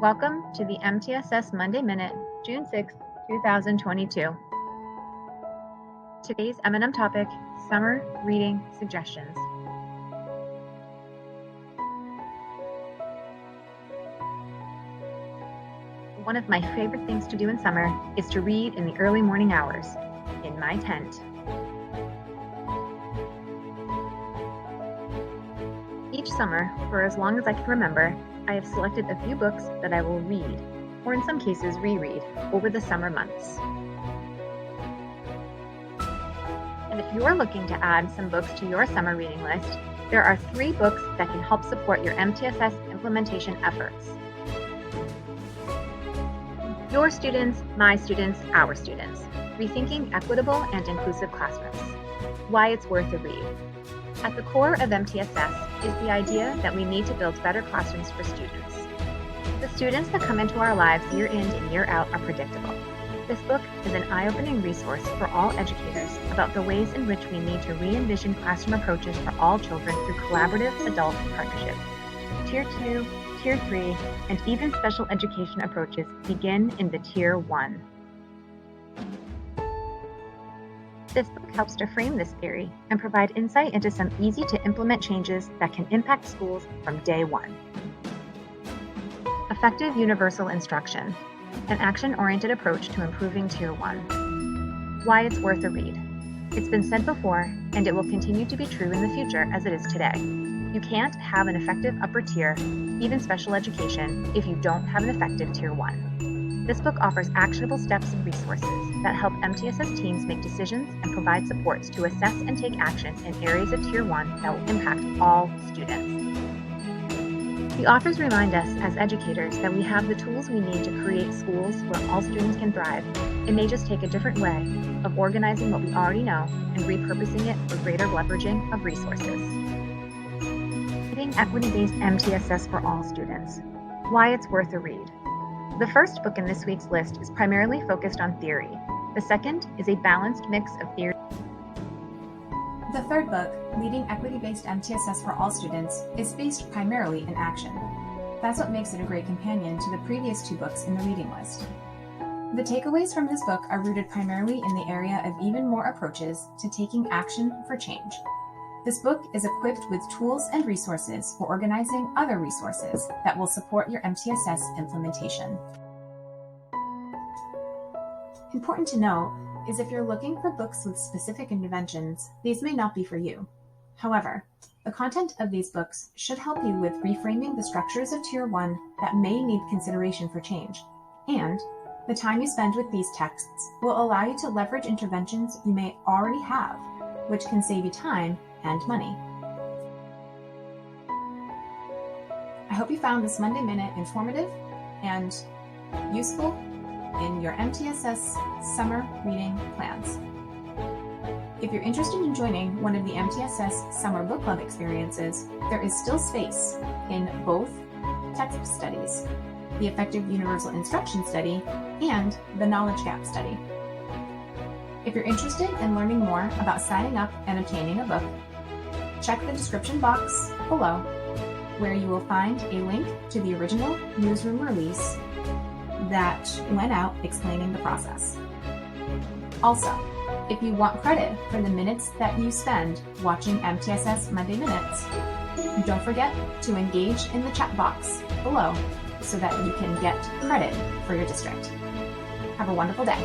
Welcome to the MTSS Monday Minute, June 6, 2022. Today's M&M topic, Summer Reading Suggestions. One of my favorite things to do in summer is to read in the early morning hours, in my tent. Each summer, for as long as I can remember, I have selected a few books that I will read, or in some cases reread, over the summer months. And if you are looking to add some books to your summer reading list, there are 3 books that can help support your MTSS implementation efforts. Your students, my students, our students. Rethinking Equitable and Inclusive Classrooms. Why it's worth a read. At the core of MTSS is the idea that we need to build better classrooms for students. The students that come into our lives year in and year out are predictable. This book is an eye-opening resource for all educators about the ways in which we need to re-envision classroom approaches for all children through collaborative adult partnerships. Tier 2, Tier 3, and even special education approaches begin in the Tier 1. This book helps to frame this theory and provide insight into some easy-to-implement changes that can impact schools from day one. Effective Universal Instruction, an action-oriented approach to improving Tier 1. Why it's worth a read. It's been said before, and it will continue to be true in the future as it is today. You can't have an effective upper tier, even special education, if you don't have an effective Tier 1. This book offers actionable steps and resources that help MTSS teams make decisions and provide supports to assess and take action in areas of Tier 1 that will impact all students. The authors remind us as educators that we have the tools we need to create schools where all students can thrive. It may just take a different way of organizing what we already know and repurposing it for greater leveraging of resources. Reading Equity-Based MTSS for All Students. Why it's worth a read. The first book in this week's list is primarily focused on theory. The second is a balanced mix of theory. The third book, Leading Equity-Based MTSS for All Students, is based primarily in action. That's what makes it a great companion to the previous 2 books in the reading list. The takeaways from this book are rooted primarily in the area of even more approaches to taking action for change. This book is equipped with tools and resources for organizing other resources that will support your MTSS implementation. Important to note is if you're looking for books with specific interventions, these may not be for you. However, the content of these books should help you with reframing the structures of Tier 1 that may need consideration for change, and the time you spend with these texts will allow you to leverage interventions you may already have, which can save you time and money. I hope you found this Monday Minute informative and useful in your MTSS summer reading plans. If you're interested in joining one of the MTSS Summer Book Club experiences, there is still space in both text studies, the Effective Universal Instruction Study and the Knowledge Gap Study. If you're interested in learning more about signing up and obtaining a book, check the description box below, where you will find a link to the original newsroom release that went out explaining the process. Also, if you want credit for the minutes that you spend watching MTSS Monday Minutes, don't forget to engage in the chat box below so that you can get credit for your district. Have a wonderful day.